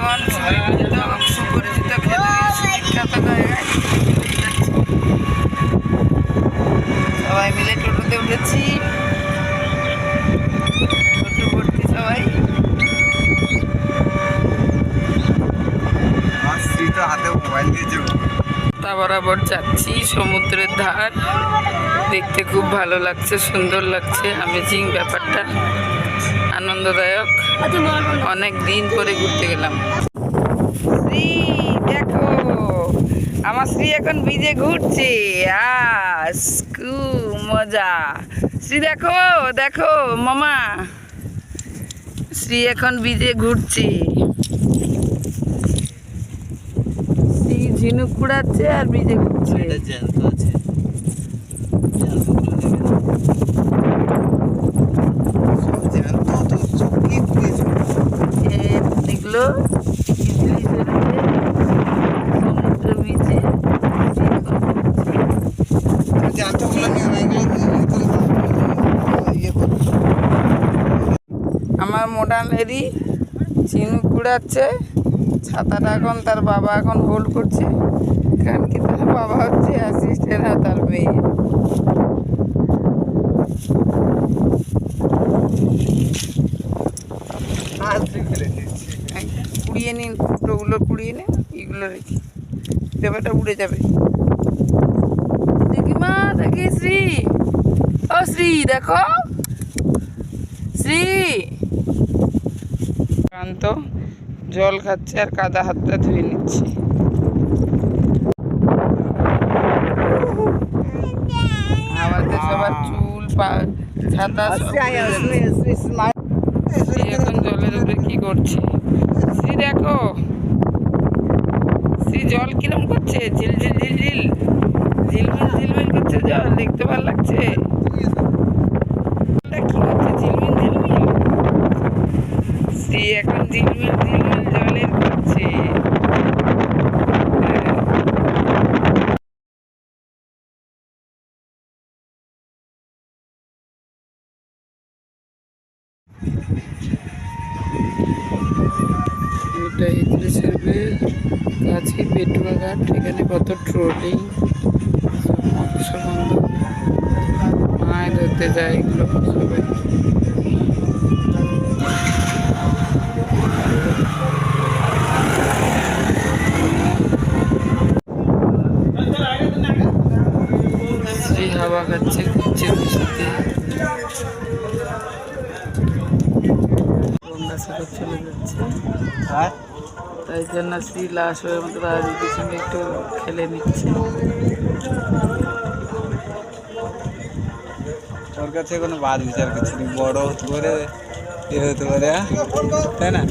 এখন সুপরিচিত বিখ্যাত জায়গায় সবাই মিলে টোটোতে উঠেছি। টোটো ভর্তি সবাই। হাতে মোবাইল দিয়েছে। তা বরাবর যাচ্ছি সমুদ্রের ধার, দেখতে খুব ভালো লাগছে, সুন্দর লাগছে, অ্যামেজিং ব্যাপারটা, আনন্দদায়ক। অনেক দিন পরে ঘুরতে গেলাম। শ্রী দেখো, আমার শ্রী এখন ভিজে ঘুরছে। খুব মজা। শ্রী দেখো দেখো মামা, শ্রী এখন ভিজে ঘুরছে। শ্রী ঝিনুক কুড়াচ্ছে আর ভিজে ঘুরছে। এগুলো সমুদ্র ভিজে আমার মডার্ন লেডি ঝিনুক কুড়াচ্ছে। ছাতাটা এখন তার বাবা এখন হোল্ড করছে, কারণ কি তার বাবা হচ্ছে অ্যাসিস্ট্যান্ট আর তার মেয়ে। কুড়িয়ে নিন, ফুটোগুলো কুড়িয়ে নিন, এগুলো রেখে পেপারটা উড়ে যাবে। দেখি মা, দেখি শ্রী, ও শ্রী দেখো, শ্রী কান্ত জল খাচ্ছে আর কাদা হাতটা ধুয়ে নিচ্ছে। আমাদের সবার চুল ছাতা এখন জলের উপরে কি করছে শ্রী দেখো। শ্রী জল কিরম করছে, ঝিলঝিল ঝিলঝিল ঝিলমিল ঝিলমিল করছে জল, দেখতে ভালো লাগছে। কি করছে ঝিলমিল ঝিলমিল, শ্রী এখন ঝিলমিল ঝিলমিল জলের করছে। এটা ইদ্রিসের কাছে পেটুয়া ঘাট। এখানে কত ট্রলিং, মৎস্যবন্ধ, মাছ ধরতে যায় এগুলো সবাই। শ্রী হাওয়া খাচ্ছে, ঘুরছে বৃষ্টিতে। গঙ্গাসাগর চলে যাচ্ছে, তাই জন্য শ্রী লাশ হয়ে মতো রাজনীতির সঙ্গে একটু খেলে নিচ্ছে। ওর কাছে কোনো বাদ বিচার কিছু নেই, বড় হতে পারে, এ হতে পারে, তাই না?